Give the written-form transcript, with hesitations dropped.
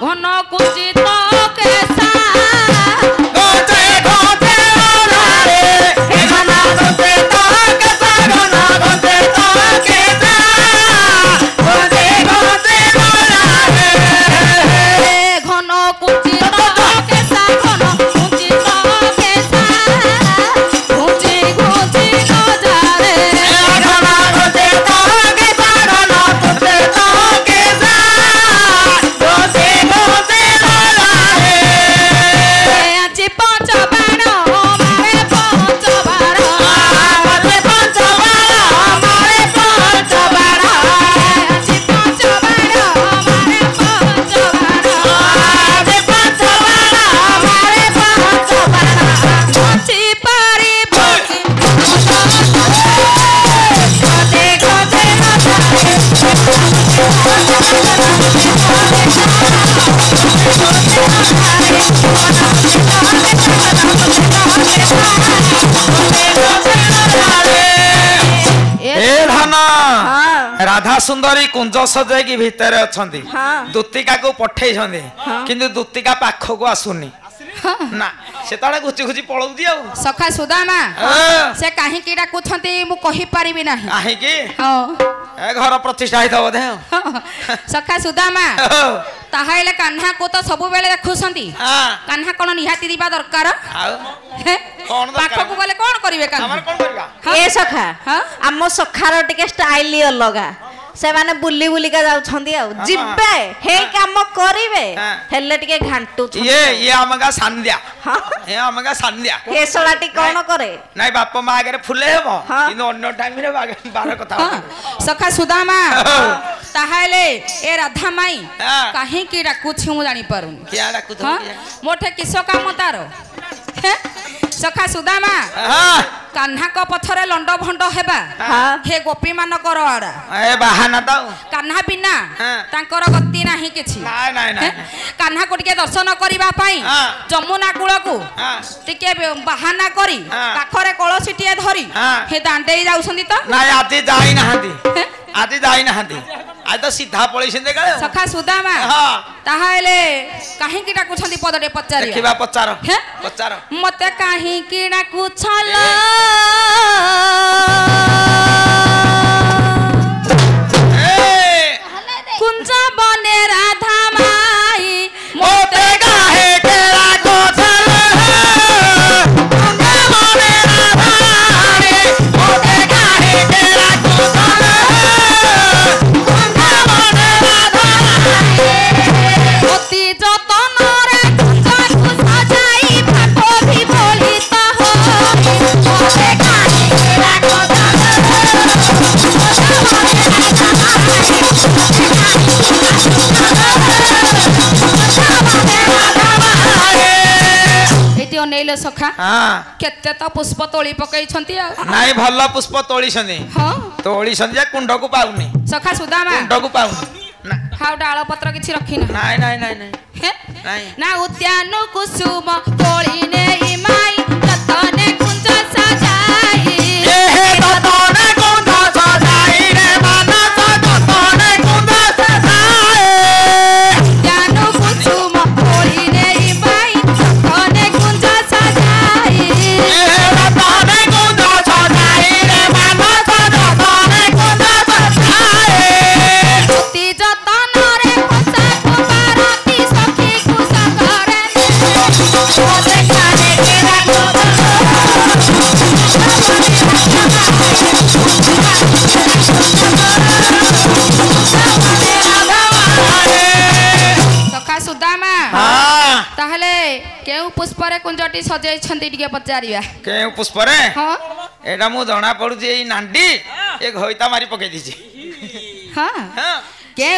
घन कुचित केसा गोचे गोचे रे घन कुचित केसा घन कुचित केसा गोचे गोचे रे घन कुचित केसा घन कुचित केसा घुची घुची नजारे घन कुचित केसा घन कुचित केसा गोचे गोचे रे आजी पंच बाण मारे पंच बाण आजे पंच बाण मारे पंच बाण आजी पंच बाण मारे पंच बाण आजे पंच बाण मारे पंच बाण पची पारी भोगी गोचे गोचे ए धन राधा सुंदरी कुंज सजाई भितर अछंती दूतिका को पठे छंदी किंतु दूतिका पाखको आसुनी ना से ताळे घुची घुची पळौदी आ सखा सुदामा से काहे की डाकुछंती मु कहि पारिबी नाही काहे की हां ए घर प्रतिष्ठा हित बोधे सखा सुदामा ताहाइले कान्हा को तो सब बेले देखुछंती कान्हा कोन निहाती दिबा दरकार कोन दरकार पाखको गले कोन करिवे कान्हा हमर कोन करबा ए सखा आम सखार टिके स्टाइल अलगा से माने बुली बुली का जाउछंदी आ जिबे हे काम करिवे हेले टिके घांटू ये हमगा संध्या ये हमगा संध्या ए सोलाटी कोन करे नाही बाप मा आगे फुले हेबो किंतु अन्य टाइम रे बार कथा सखा सुदामा ताहाइले ए राधा माई काहे की डाकुछि मु जानि पारुनी किया डाकु मोठे किस काम तारो सखा सुदामा कान्हा को पथरे लंड भंड हेबा हे गोपी मानकर आड़ा ए बहाना दाऊ कान्हा बिना तांकर गति नाही किछि नाय नाय नाय कान्हा को टिके दर्शन करिबा पई जमुना कूल को टिके बहाना करी पाखरे कळसीटिए धरी हे दांडेई जाउछंदी त नाय आदि जाई नहांती आदि जाई नहांती आज तो सीधा पळै छिंदे गळे सखा सुदामा ताहाइले काहे की डाकुछंदी पदटे पचारी देखिबा पचार पचार मते काहे की डाकुछल कुंज बने राधा माई मोते काहे के डाकुछल कुंज बने राधा रे मोते काहे के डाकुछल कुंज बने राधा अति जतन रे कुंज को सजाई भाको भी बोलित हो मोते काहे के डाकुछल नेले सखा केते तो पुष्प तोली पकई छंती आ नाई भल्ला पुष्प तोली छंदी हां तोली छंदी कुंड को पाउनी सखा सुदामा कुंड को पाउनी ना हाउ डाळ पत्र किछि रखिना नाई नाई नाई नाई हे नाई ना उद्यान कुसुम तोली ने इमाई ततने कुंज सजाई ए हे ततने कुंज सजाई रे मानस ततने कुंज सजाई उद्यान कुसुम तोली ने इमाई ततने कुंज सजाई ए हे ततने कुंज सजाई रे मानस ततने कुंज सजाई अति जतन रे कोसा को बारती सखी कुस करे मोते काहे के सखा सुदामा ताहले केउ पुष्परे कुंजटी सजाई छंती टिके पचारिया केउ पुष्परे हां एटा मु जणा पडुची ए नांडी ए घइता मारी पकै दिछि हां हां